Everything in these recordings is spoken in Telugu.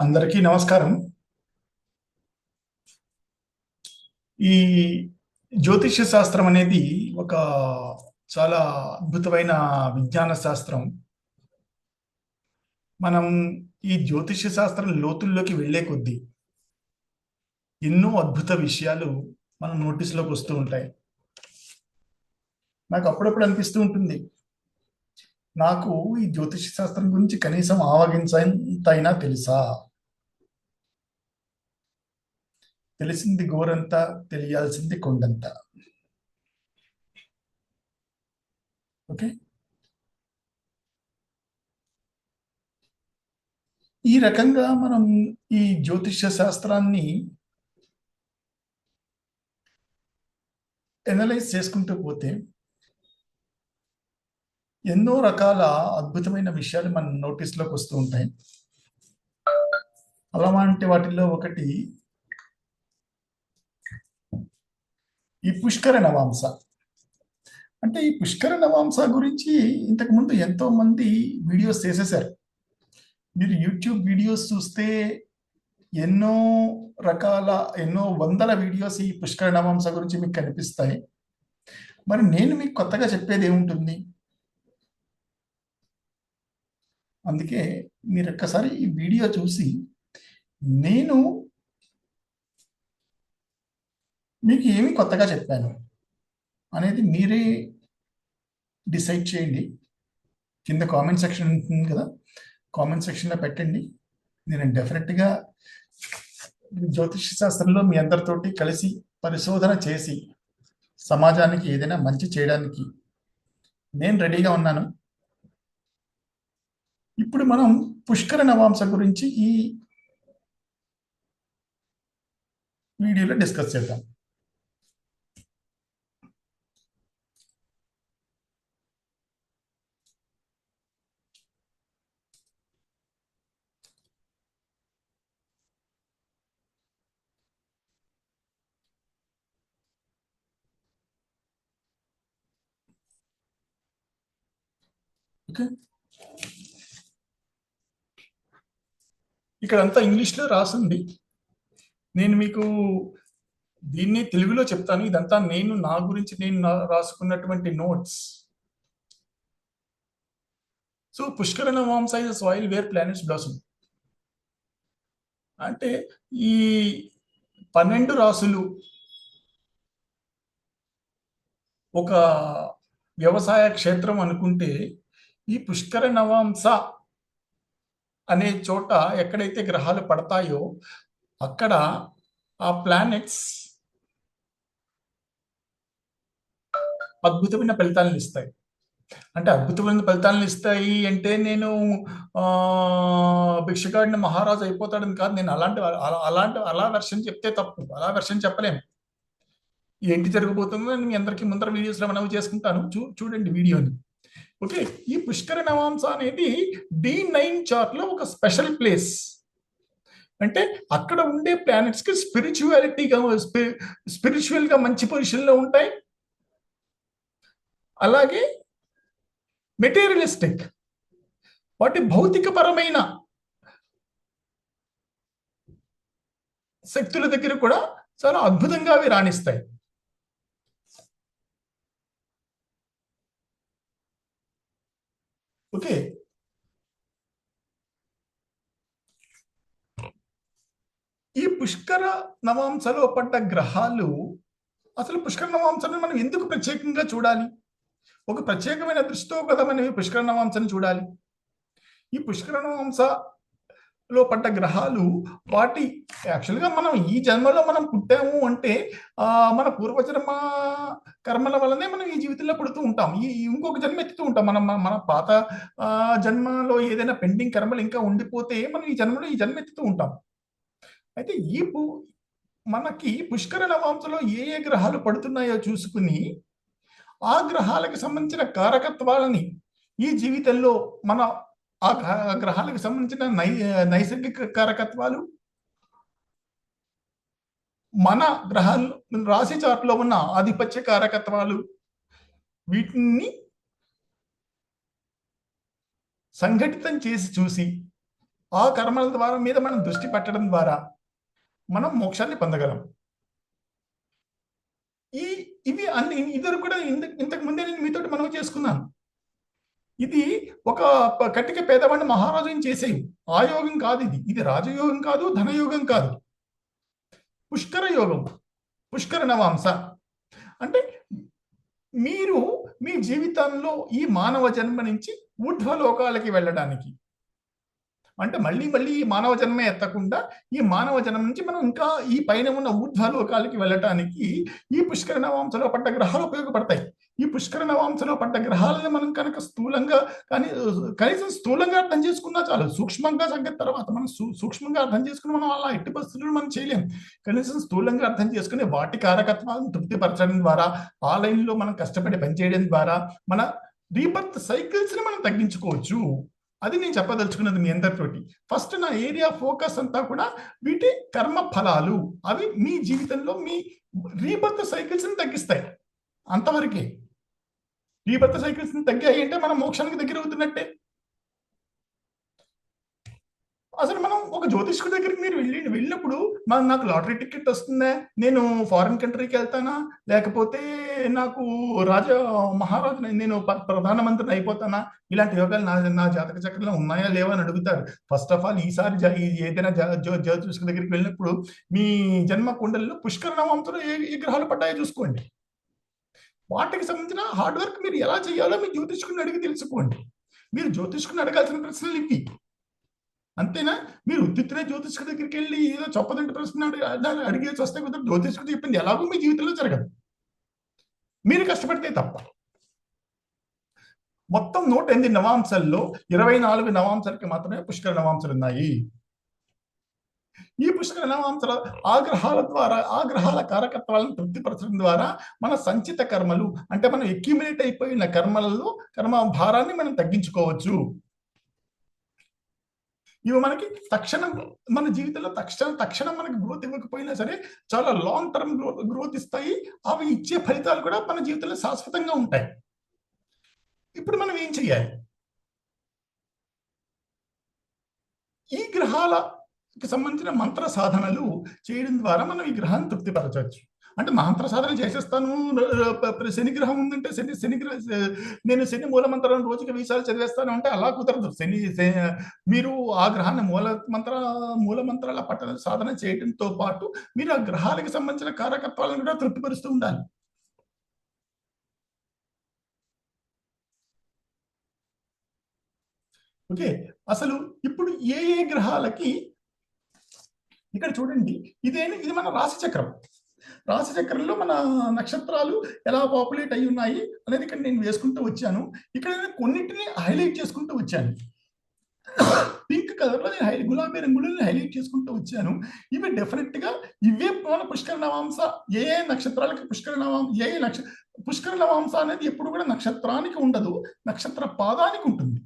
అందరికీ నమస్కారం. ఈ జ్యోతిష్య శాస్త్రం అనేది ఒక చాలా అద్భుతమైన విజ్ఞాన శాస్త్రం. మనం ఈ జ్యోతిష్య శాస్త్రం లోతుల్లోకి వెళ్ళే కొద్దీ ఎన్నో అద్భుత విషయాలు మన నోటీసులోకి వస్తూ ఉంటాయి. నాకు అప్పుడప్పుడు అనిపిస్తూ ఉంటుంది, నాకు ఈ జ్యోతిష్య శాస్త్రం గురించి కనీసం ఆవగించంతైనా తెలుసా? తెలిసింది గోరంత, తెలియాల్సింది కొండంత. ఓకే, ఈ రకంగా మనం ఈ జ్యోతిష్య శాస్త్రాన్ని ఎనలైజ్ చేసుకుంటూ పోతే ఎన్నో రకాల అద్భుతమైన విషయాలు మన నోటీస్లోకి వస్తూ ఉంటాయి. అలాంటి వాటిల్లో ఒకటి ఈ పుష్కర నవాంస. అంటే ఈ పుష్కర నవాంస గురించి ఇంతకు ముందు ఎంతో మంది వీడియోస్ చేసేసారు. మీరు యూట్యూబ్ వీడియోస్ చూస్తే ఎన్నో రకాల ఎన్నో వందల వీడియోస్ ఈ పుష్కర నవాంస గురించి మీకు కనిపిస్తాయి. మరి నేను మీకు కొత్తగా చెప్పేది ఏముంటుంది? అందుకే మీరు ఒక్కసారి ఈ వీడియో చూసి నేను మీకు ఏమి కొత్తగా చెప్పాను అనేది మీరే డిసైడ్ చేయండి. కింద కామెంట్ సెక్షన్ ఉంటుంది కదా, కామెంట్ సెక్షన్లో పెట్టండి. నేను డెఫినెట్గా జ్యోతిష శాస్త్రంలో మీ అందరితోటి కలిసి పరిశోధన చేసి సమాజానికి ఏదైనా మంచి చేయడానికి నేను రెడీగా ఉన్నాను. ఇప్పుడు మనం పుష్కర నవాంస గురించి ఈ వీడియోలో డిస్కస్ చేద్దాం. ఓకే, ఇక్కడంతా ఇంగ్లీష్లో రాసింది. నేను మీకు దీన్ని తెలుగులో చెప్తాను. ఇదంతా నేను నా గురించి నేను రాసుకున్నటువంటి notes. So Pushkara Navamsa is soil where planets blossom. అంటే ఈ 12 రాసులు ఒక వ్యవసాయ క్షేత్రం అనుకుంటే, ఈ పుష్కర నవాంస అనే చోట ఎక్కడైతే గ్రహాలు పడతాయో అక్కడ ఆ ప్లానెట్స్ అద్భుతమైన ఫలితాలను ఇస్తాయి. అంటే అద్భుతమైన ఫలితాలను ఇస్తాయి అంటే నేను భిక్షగాడిని మహారాజు అయిపోతాడని కాదు. నేను అలా వెర్షన్ చెప్తే తప్పు. అలా వెర్షన్ చెప్పలేము. ఏంటి జరగబోతుందో నేను మీ అందరికీ ముందర వీడియోస్లో మనవి చేసుకుంటాను. చూడండి వీడియోని. ఓకే, ఈ పుష్కర నవాంస అనేది D9 చార్ట్ లో ఒక స్పెషల్ ప్లేస్. అంటే అక్కడ ఉండే ప్లానెట్స్ కి స్పిరిచువల్ గా మంచి పొజిషన్ లో ఉంటాయి. అలాగే మెటీరియలిస్టిక్, వాటి భౌతికపరమైన శక్తుల దగ్గర కూడా చాలా అద్భుతంగా అవి రాణిస్తాయి. ఓకే, ఈ పుష్కర నవాంసలో పడ్డ గ్రహాలు, అసలు పుష్కర నవాంసను మనం ఎందుకు ప్రత్యేకంగా చూడాలి? ఒక ప్రత్యేకమైన దృష్టితో కదా మనం ఈ పుష్కర నవాంసను చూడాలి. ఈ పుష్కర నవాంసలో పడ్డ గ్రహాలు వాటి యాక్చువల్గా మనం ఈ జన్మలో మనం పుట్టాము అంటే మన పూర్వజన్మ కర్మల వల్లనే మనం ఈ జీవితంలో పుడుతూ ఉంటాం. ఇంకొక జన్మ ఎత్తుతూ ఉంటాం. మనం మన పాత జన్మలో ఏదైనా పెండింగ్ కర్మలు ఇంకా ఉండిపోతే మనం ఈ జన్మలో ఈ జన్మ ఎత్తుతూ ఉంటాం. అయితే మనకి పుష్కర నవాంసలో ఏ ఏ గ్రహాలు పడుతున్నాయో చూసుకుని ఆ గ్రహాలకు సంబంధించిన కారకత్వాలని ఈ జీవితంలో మన ఆ గ్రహాలకు సంబంధించిన నైసర్గిక కారకత్వాలు, మన గ్రహాలు రాశి చార్ట్లో ఉన్న ఆధిపత్య కారకత్వాలు, వీటిని సంఘటితం చేసి చూసి ఆ కర్మల ద్వారా మీద మనం దృష్టి పెట్టడం ద్వారా మనం మోక్షాన్ని పొందగలం. ఇవి అన్ని ఇద్దరు కూడా ఇంతకు ముందే నేను మీతోటి మనం చేసుకున్నాను. ఇది ఒక కట్టిక పేదవాడిని మహారాజుని చేసేవి. ఆ యోగం కాదు ఇది. ఇది రాజయోగం కాదు, ధనయోగం కాదు, పుష్కర యోగం, పుష్కర నవాంస. అంటే మీరు మీ జీవితంలో ఈ మానవ జన్మ నుంచి ఊర్ధ్వలోకాలకి వెళ్ళడానికి, అంటే మళ్ళీ మళ్ళీ ఈ మానవ జన్మ ఎత్తకుండా ఈ మానవ జన్మ నుంచి మనం ఇంకా ఈ పైన ఉన్న ఊర్ధ్వలోకాలకి వెళ్ళటానికి ఈ పుష్కర నవాంసలో పడ్డ గ్రహాలు ఉపయోగపడతాయి. ఈ పుష్కర నవాంసలో పడ్డ గ్రహాలను మనం కనుక స్థూలంగా కానీ కనీసం స్థూలంగా అర్థం చేసుకున్నా చాలు. సూక్ష్మంగా సంగతి తర్వాత మనం సూక్ష్మంగా అర్థం చేసుకుని మనం అలా ఎట్టి పరిస్థితుల్లో మనం చేయలేం. కనీసం స్థూలంగా అర్థం చేసుకుని వాటి కారకత్వాలను తృప్తిపరచడం ద్వారా, ఆ లైన్లో మనం కష్టపడి పనిచేయడం ద్వారా మన రీబర్త్ సైకిల్స్ ని మనం తగ్గించుకోవచ్చు. అది నేను చెప్పదలుచుకున్నది మీ అందరితోటి. ఫస్ట్ నా ఏరియా ఫోకస్ అంతా కూడా వీటి కర్మ ఫలాలు. అవి మీ జీవితంలో మీ రీబర్త్ సైకిల్స్ ని తగ్గిస్తాయి. అంతవరకే. రీబర్త్ సైకిల్స్ ని తగ్గాయి అంటే మనం మోక్షానికి దగ్గర అవుతున్నట్టే. అసలు మనం ఒక జ్యోతిష్కుడి దగ్గరికి మీరు వెళ్ళినప్పుడు నాకు లాటరీ టికెట్ వస్తుందా, నేను ఫారిన్ కంట్రీకి వెళ్తానా, లేకపోతే నాకు మహారాజు నేను ప్రధానమంత్రిని అయిపోతానా, ఇలాంటి యోగాలు నా జాతక చక్రంలో ఉన్నాయా లేవా అని అడుగుతారు. ఫస్ట్ ఆఫ్ ఆల్ ఈసారి ఏదైనా జ్యోతిష్కుడి దగ్గరికి వెళ్ళినప్పుడు మీ జన్మ కుండలిలో పుష్కర నవాంసలో ఏ గ్రహాలు పడ్డాయో చూసుకోండి. వాటికి సంబంధించిన హార్డ్ వర్క్ మీరు ఎలా చేయాలో మీ జ్యోతిష్కుడిని అడిగి తెలుసుకోండి. మీరు జ్యోతిష్కుడిని అడగాల్సిన ప్రశ్నలు ఇవి. అంతేనా? మీరు ఉత్తినే జ్యోతిష్కుడి దగ్గరికి వెళ్ళి ఏదో చొప్పదంటి ప్రశ్న అడిగేసి వస్తే కుదరదు. జ్యోతిష్కుడు చెప్పింది ఎలాగో మీ జీవితంలో జరగదు, మీరు కష్టపడితే తప్ప. మొత్తం 108 నవాంశాల్లో 24 నవాంశాలకి మాత్రమే పుష్కర నవాంశాలు ఉన్నాయి. ఈ పుష్కర నవాంశాల ఆ గ్రహాల కారకత్వాలను తృప్తిపరచడం ద్వారా మన సంచిత కర్మలు, అంటే మనం అక్యుములేట్ అయిపోయిన కర్మ భారాన్ని మనం తగ్గించుకోవచ్చు. ఇవి మనకి తక్షణం మన జీవితంలో తక్షణం మనకి గ్రోత్ ఇవ్వకపోయినా సరే చాలా లాంగ్ టర్మ్ గ్రోత్ ఇస్తాయి. అవి ఇచ్చే ఫలితాలు కూడా మన జీవితంలో శాశ్వతంగా ఉంటాయి. ఇప్పుడు మనం ఏం చేయాలి? ఈ గ్రహాలకి సంబంధించిన మంత్ర సాధనలు చేయడం ద్వారా మనం ఈ గ్రహాన్ని తృప్తిపరచవచ్చు. అంటే మంత్ర సాధన చేసేస్తాను, శని గ్రహం ఉందంటే నేను శని మూల మంత్రాలను రోజుకి 20 సార్లు చదివేస్తాను అంటే అలా కుదరదు. మీరు ఆ గ్రహాన్ని మూల మంత్రాల సాధన చేయడంతో పాటు మీరు ఆ గ్రహాలకు సంబంధించిన కారకత్వాలను కూడా తృప్తిపరుస్తూ ఉండాలి. ఓకే, అసలు ఇప్పుడు ఏ గ్రహాలకి ఇక్కడ చూడండి, ఇది మన రాశి చక్రం. రాశి చక్రంలో మన నక్షత్రాలు ఎలా పాపులేట్ అయి ఉన్నాయి అనేది ఇక్కడ నేను వేసుకుంటూ వచ్చాను. ఇక్కడ నేను కొన్నింటిని హైలైట్ చేసుకుంటూ వచ్చాను. పింక్ కలర్ లో నేను గులాబీ రంగులో హైలైట్ చేసుకుంటూ వచ్చాను. ఇవి డెఫినెట్ గా ఇవే మన పుష్కర నవాంస. ఏ నక్షత్రాలకి పుష్కర నవాంస అనేది ఎప్పుడు కూడా నక్షత్రానికి ఉండదు, నక్షత్ర పాదానికి ఉంటుంది.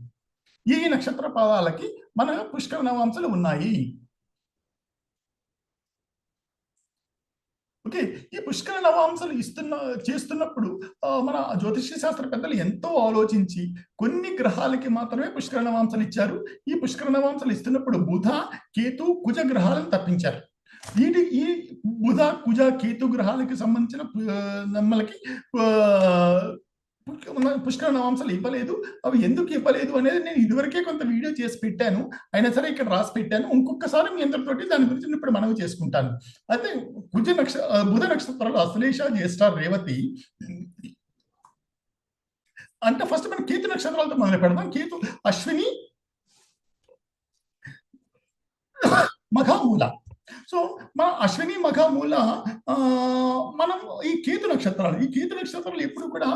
ఈ నక్షత్ర పాదాలకి మన పుష్కర నవాంసలు ఉన్నాయి. ఓకే, ఈ పుష్కర నవాంసలు చేస్తున్నప్పుడు మన జ్యోతిష్య శాస్త్ర పెద్దలు ఎంతో ఆలోచించి కొన్ని గ్రహాలకి మాత్రమే పుష్కర నవాంసలు ఇచ్చారు. ఈ పుష్కర నవాంసలు ఇస్తున్నప్పుడు బుధ, కేతు, కుజ గ్రహాలను తప్పించారు. ఈ బుధ, కుజ, కేతు గ్రహాలకి సంబంధించిన నమ్మలకి పుష్కర నవాంశాలు ఇవ్వలేదు. అవి ఎందుకు ఇవ్వలేదు అనేది నేను ఇదివరకే కొంత వీడియో చేసి పెట్టాను, అయినా సరే ఇక్కడ రాసి పెట్టాను. ఇంకొకసారి మీ అందరితోటి దాని గురించి ఇప్పుడు మనవి చేసుకుంటాను. అయితే బుధ నక్షత్రాలు అశ్లేష, జ్యేష్ఠ, రేవతి. అంటే ఫస్ట్ మనం కేతు నక్షత్రాలతో మొదలు పెడదాం. కేతు, అశ్విని, మఘమూల. సో మన అశ్విని, మఘమూల మనం ఈ కేతు నక్షత్రాలు ఎప్పుడు కూడా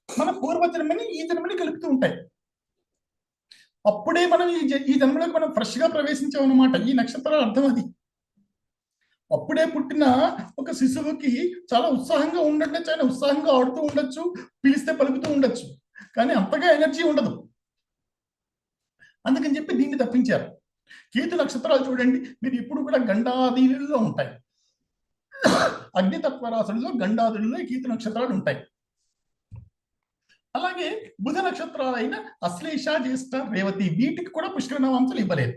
మన పూర్వజన్మని ఈ జన్మని కలుపుతూ ఉంటాయి. అప్పుడే మనం ఈ జన్మలోకి మనం ఫ్రెష్ గా ప్రవేశించామన్నమాట. ఈ నక్షత్రాల అర్థం అది. అప్పుడే పుట్టిన ఒక శిశువుకి చాలా ఉత్సాహంగా ఉండొచ్చు, ఆయన ఉత్సాహంగా ఆడుతూ ఉండొచ్చు, పిలిస్తే పలుకుతూ ఉండొచ్చు, కానీ అంతగా ఎనర్జీ ఉండదు. అందుకని చెప్పి దీన్ని తప్పించారు. కేతు నక్షత్రాలు చూడండి, మీరు ఇప్పుడు కూడా గండాదీలో ఉంటాయి. అగ్నితత్వ రాశులలో గండాదులలో కీర్తి నక్షత్రాలు ఉంటాయి. అలాగే బుధ నక్షత్రాలైన అశ్లేష, జ్యేష్ఠ, రేవతి వీటికి కూడా పుష్కర నవాంశాలు ఇవ్వలేదు.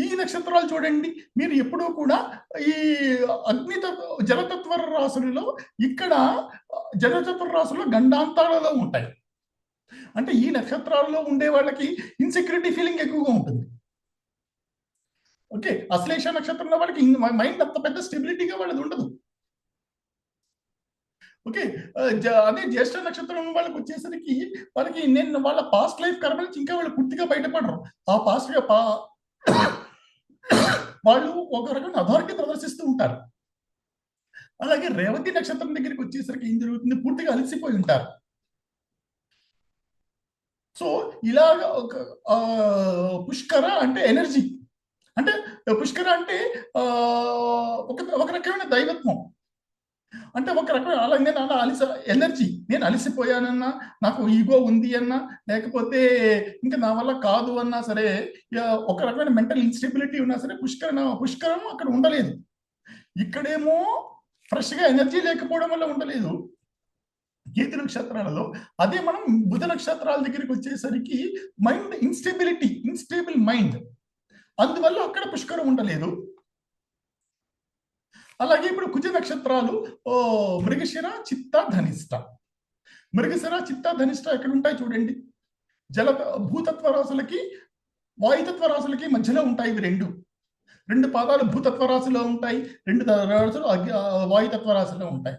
ఈ నక్షత్రాలు చూడండి, మీరు ఎప్పుడూ కూడా ఈ జలతత్వ రాశులలో ఇక్కడ జలతత్వ రాశుల్లో గండాంతాలలో ఉంటాయి. అంటే ఈ నక్షత్రాల్లో ఉండే వాళ్ళకి ఇన్సెక్యూరిటీ ఫీలింగ్ ఎక్కువగా ఉంటుంది. ఓకే, అశ్లేష నక్షత్రంలో వాళ్ళకి మైండ్ అంత పెద్ద స్టెబిలిటీగా వాళ్ళది ఉండదు. ఓకే, అదే జ్యేష్ఠ నక్షత్రం వాళ్ళకి వచ్చేసరికి వాళ్ళకి నేను వాళ్ళ పాస్ట్ లైఫ్ కర్మ నుంచి ఇంకా వాళ్ళు పూర్తిగా బయటపడరు. ఆ పాస్ట్ వాళ్ళు ఒక రకమైన అథారిటీ ప్రదర్శిస్తూ ఉంటారు. అలాగే రేవతి నక్షత్రం దగ్గరికి వచ్చేసరికి ఏం జరుగుతుంది, పూర్తిగా అలసిపోయి ఉంటారు. సో ఇలాగ ఒక పుష్కర అంటే ఎనర్జీ, అంటే పుష్కర అంటే ఒక రకమైన దైవత్వం, అంటే ఒక రకమైన అలా నేను అలా ఎనర్జీ, నేను అలసిపోయానన్నా, నాకు ఈగో ఉంది అన్నా, లేకపోతే ఇంకా నా వల్ల కాదు అన్నా సరే, ఒక రకమైన మెంటల్ ఇన్స్టెబిలిటీ ఉన్నా సరే పుష్కరం అక్కడ ఉండలేదు. ఇక్కడేమో ఫ్రెష్గా ఎనర్జీ లేకపోవడం వల్ల ఉండలేదు కేతు నక్షత్రాలలో. అదే మనం బుధ నక్షత్రాల దగ్గరికి వచ్చేసరికి మైండ్ ఇన్స్టేబుల్ మైండ్, అందువల్ల అక్కడ పుష్కరం ఉండలేదు. అలాగే ఇప్పుడు కుజ నక్షత్రాలు మృగశిర, చిత్త, ధనిష్ట. మృగశిర, చిత్త, ధనిష్ట ఎక్కడ ఉంటాయి చూడండి. భూతత్వ రాశులకి వాయుతత్వ రాశులకి మధ్యలో ఉంటాయి. ఇవి రెండు పాదాలు భూతత్వ రాశిలో ఉంటాయి, రెండు రాశులు వాయుతత్వ రాశిలో ఉంటాయి.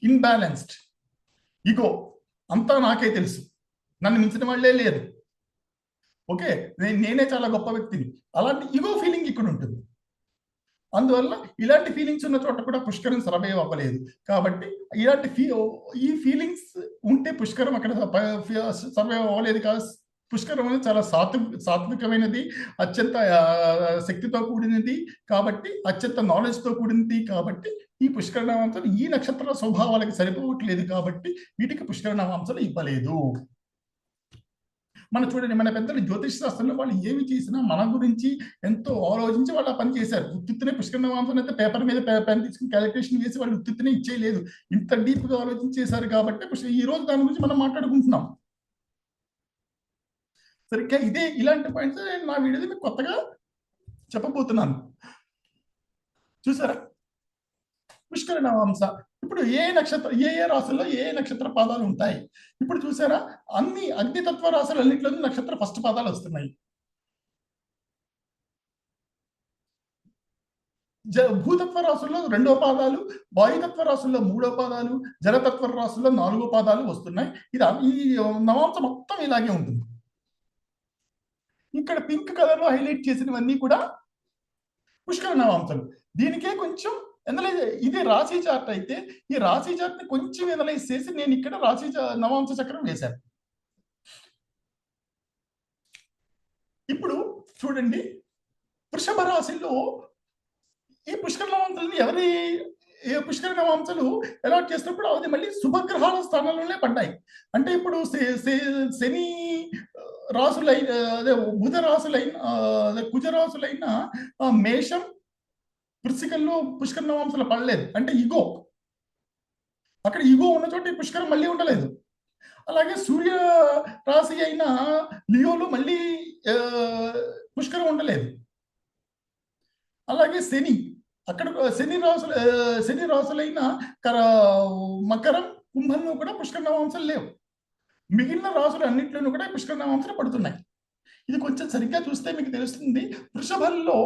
ఇన్బ్యాలెన్స్డ్ ఇగో, అంతా నాకే తెలుసు, నన్ను మించిన వాళ్ళే లేదు, ఓకే నేనే చాలా గొప్ప వ్యక్తిని, అలాంటి ఇగో ఫీలింగ్ ఇక్కడ ఉంటుంది. అందువల్ల ఇలాంటి ఫీలింగ్స్ ఉన్న చోట కూడా పుష్కరం సర్వైవ్ అవ్వలేదు. కాబట్టి ఇలాంటి ఈ ఫీలింగ్స్ ఉంటే పుష్కరం అక్కడ సర్వైవ్ అవ్వలేదు కాదు. పుష్కరం అనేది చాలా సాత్వికమైనది, అత్యంత శక్తితో కూడినది, కాబట్టి అత్యంత నాలెడ్జ్తో కూడినది. కాబట్టి ఈ పుష్కర నవాంశాలు ఈ నక్షత్ర స్వభావాలకు సరిపోవట్లేదు, కాబట్టి వీటికి పుష్కర నవాంశాలు ఇవ్వలేదు. మనం చూడండి, మన పెద్దలు జ్యోతిష్ శాస్త్రంలో వాళ్ళు ఏమి చేసినా మన గురించి ఎంతో ఆలోచించి వాళ్ళు పని చేశారు. ఉత్తునే పుష్కర నవాంశం అయితే పేపర్ మీద పెన్ తీసుకుని క్యాలిక్యులేషన్ వేసి వాళ్ళు ఉత్తునే ఇచ్చేయలేదు, ఇంత డీప్గా ఆలోచించేశారు. కాబట్టి ఈ రోజు దాని గురించి మనం మాట్లాడుకుంటున్నాం. సరిగ్గా ఇలాంటి పాయింట్స్ నా వీడియోలో మీకు కొత్తగా చెప్పబోతున్నాను. చూసారా, పుష్కర నవాంశ ఇప్పుడు ఏ రాశుల్లో ఏ నక్షత్ర పాదాలు ఉంటాయి. ఇప్పుడు చూసారా, అన్ని అగ్నితత్వ రాశులు అన్నింటిలో నక్షత్ర ఫస్ట్ పాదాలు వస్తున్నాయి. భూతత్వ రాశుల్లో 2వ పాదాలు, వాయుతత్వ రాశుల్లో 3వ పాదాలు, జలతత్వ రాశుల్లో 4వ పాదాలు వస్తున్నాయి. ఈ నవాంశ మొత్తం ఇలాగే ఉంటుంది. ఇక్కడ పింక్ కలర్ లో హైలైట్ చేసినవన్నీ కూడా పుష్కర నవాంశాలు. దీనికే కొంచెం ఇది రాశి చార్ట్ అయితే, ఈ రాశి చార్ట్ ని కొంచెం ఎనలైజ్ చేసి నేను ఇక్కడ రాశి నవాంశ చక్రం వేశాను. ఇప్పుడు చూడండి, వృషభ రాశిలో ఈ పుష్కర నవాంశాలని పుష్కర నవాంశాలు అలాట్ చేసినప్పుడు అది మళ్ళీ శుభగ్రహాల స్థానంలోనే పడ్డాయి. అంటే ఇప్పుడు శని రాశులైన, అదే బుధ రాశులైన, అదే కుజ రాశులైన మేషం, వృశ్చికంలో పుష్కర నవాంశాలు పడలేదు. అంటే ఇగో, అక్కడ ఇగో ఉన్న చోట పుష్కరం మళ్ళీ ఉండలేదు. అలాగే సూర్య రాశి అయిన లియోలో మళ్ళీ పుష్కరం ఉండలేదు. అలాగే అక్కడ శని రాశులైన మకరం, కుంభంలో కూడా పుష్కర నవాంశాలు లేవు. మిగిలిన రాశులు అన్నింటిలోనూ కూడా పుష్కర నవాంశాలు పడుతున్నాయి. ఇది కొంచెం సరిగ్గా చూస్తే మీకు తెలుస్తుంది. వృషభంలో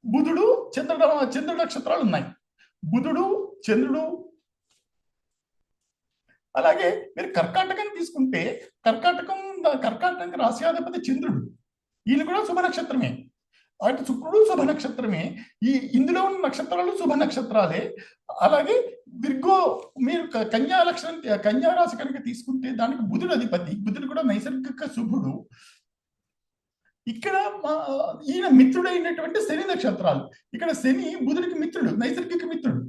బుధుడు, చంద్రుడు నక్షత్రాలు ఉన్నాయి. బుధుడు, చంద్రుడు. అలాగే మీరు కర్కాటకం తీసుకుంటే, కర్కాటకానికి రాశ్యాధిపతి చంద్రుడు, ఈయన కూడా శుభ నక్షత్రమే. అటు శుక్రుడు శుభ నక్షత్రమే. ఇందులో ఉన్న నక్షత్రాలు శుభ నక్షత్రాలే. అలాగే మీరు కన్యా రాశి కనుక తీసుకుంటే దానికి బుధుడు అధిపతి, బుధుడు కూడా నైసర్గిక శుభుడు. ఇక్కడ ఈయన మిత్రుడైనటువంటి శని నక్షత్రాలు, ఇక్కడ శని బుధుడికి మిత్రుడు, నైసర్గిక మిత్రుడు.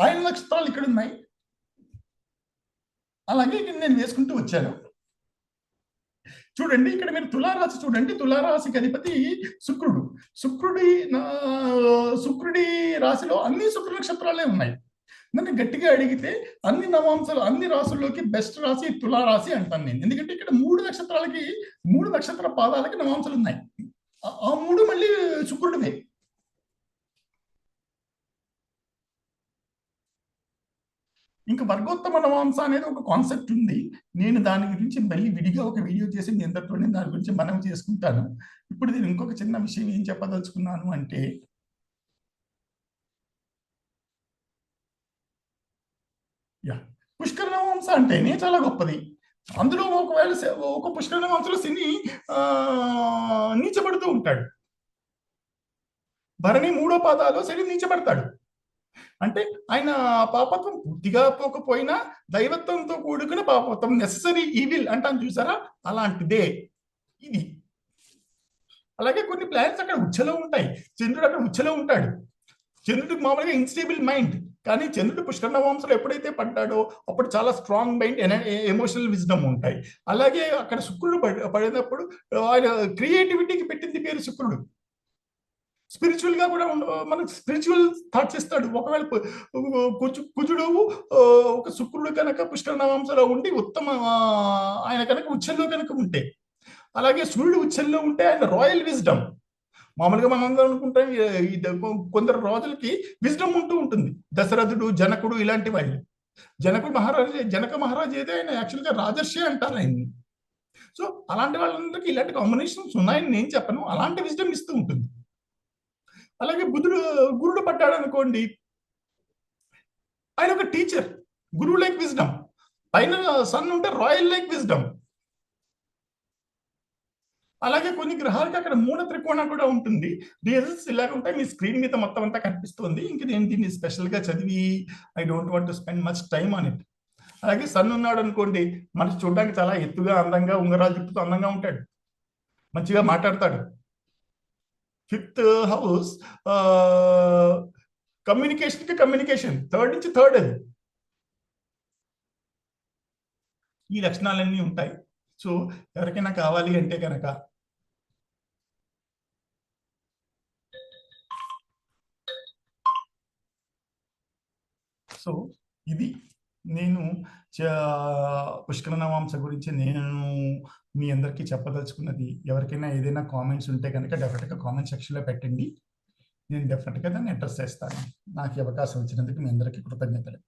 ఆయన నక్షత్రాలు ఇక్కడ ఉన్నాయి. అలాగే నేను వేసుకుంటూ వచ్చాను. చూడండి ఇక్కడ మీరు తులారాశి చూడండి, తులారాశికి అధిపతి శుక్రుడు. శుక్రుడి రాశిలో అన్ని శుక్ర నక్షత్రాలే ఉన్నాయి. నన్ను గట్టిగా అడిగితే అన్ని నవాంశాలు అన్ని రాసుల్లోకి బెస్ట్ రాశి తులారాశి అంటాను నేను. ఎందుకంటే ఇక్కడ 3 నక్షత్ర పాదాలకి నవాంశాలు ఉన్నాయి. ఆ 3 మళ్ళీ శుక్రుడివే. ఇంకా వర్గోత్తమ నవాంశ అనేది ఒక కాన్సెప్ట్ ఉంది. నేను దాని గురించి మళ్ళీ విడిగా ఒక వీడియో చేసి మీ అందరితోనే దాని గురించి మనం చేసుకుంటాను. ఇప్పుడు నేను ఇంకొక చిన్న విషయం ఏం చెప్పదలుచుకున్నాను అంటే, పుష్కర నవాంశ అంటేనే చాలా గొప్పది. అందులో ఒకవేళ ఒక పుష్కర నవాంశలో శని నీచబడుతూ ఉంటాడు. భరణి 3వ పాదాలో శని నీచబడతాడు. అంటే ఆయన పాపత్వం పూర్తిగా పోకపోయినా దైవత్వంతో కూడుకున్న పాపత్వం, నెససరీ ఈవిల్ అంటాను చూసారా, అలాంటిదే ఇది. అలాగే కొన్ని ప్లానెట్స్ అక్కడ ఉచ్చలో ఉంటాయి. చంద్రుడు అక్కడ ఉచ్చలో ఉంటాడు. చంద్రుడికి మామూలుగా ఇన్స్టేబుల్ మైండ్, కానీ చంద్రుడు పుష్కర నవాంశలో ఎప్పుడైతే పడ్డాడో అప్పుడు చాలా స్ట్రాంగ్ మైండ్, ఎమోషనల్ విజ్డమ్ ఉంటాయి. అలాగే అక్కడ శుక్రుడు పడినప్పుడు ఆయన క్రియేటివిటీకి పెట్టింది పేరు శుక్రుడు. స్పిరిచువల్ గా కూడా మనకు స్పిరిచువల్ థాట్స్ ఇస్తాడు. ఒకవేళ కుజుడు ఒక శుక్రుడు కనుక పుష్కర నవాంశలో ఉండి ఉత్తమ ఆయన కనుక ఉచ్చల్లో కనుక ఉంటే, అలాగే సూర్యుడు ఉచ్చల్లో ఉంటే ఆయన రాయల్ విజ్డమ్. మామూలుగా మనం అందరం అనుకుంటాం కొందరు రాజులకి విజ్డమ్ ఉంటూ ఉంటుంది. దశరథుడు, జనకుడు ఇలాంటి వాళ్ళు. జనక మహారాజు అయితే ఆయన యాక్చువల్గా రాజర్షి అంటారు ఆయన్ని. సో అలాంటి వాళ్ళందరికీ ఇలాంటి కాంబినేషన్స్ ఉన్నాయని నేను చెప్పను, అలాంటి విజ్డమ్ ఇస్తూ ఉంటుంది. అలాగే గురుడు పడ్డాడు అనుకోండి, ఆయన ఒక టీచర్, గురువు లైక్ విజ్డమ్. పైన సన్ ఉంటే రాయల్ లైక్ విజ్డమ్. అలాగే కొన్ని గ్రహాలకి అక్కడ మూల త్రికోణం కూడా ఉంటుంది. రీజన్స్ ఇలాగ ఉంటాయి. మీ స్క్రీన్ మీద మొత్తం అంతా కనిపిస్తుంది. ఇంక నేను దీన్ని స్పెషల్గా చదివి I don't want to spend much time on it. అలాగే సన్ ఉన్నాడు అనుకోండి, మనిషి చూడడానికి చాలా ఎత్తుగా, అందంగా, ఉంగరాలు తిప్పుతూ అందంగా ఉంటాడు, మంచిగా మాట్లాడతాడు. 5th హౌస్ కమ్యూనికేషన్, 3rd నుంచి 3rd అది. ఈ లక్షణాలన్నీ ఉంటాయి. సో ఎవరికైనా కావాలి అంటే కనుక సో ఇది నేను పుష్కర నవాంశ గురించి నేను మీ అందరికీ చెప్పదలుచుకున్నది. ఎవరికైనా ఏదైనా కామెంట్స్ ఉంటే కనుక డెఫినెట్గా కామెంట్ సెక్షన్లో పెట్టండి. నేను డెఫినెట్గా దాన్ని అడ్రస్ చేస్తాను. నాకు అవకాశం ఇచ్చినందుకు మీ అందరికీ కృతజ్ఞతలు.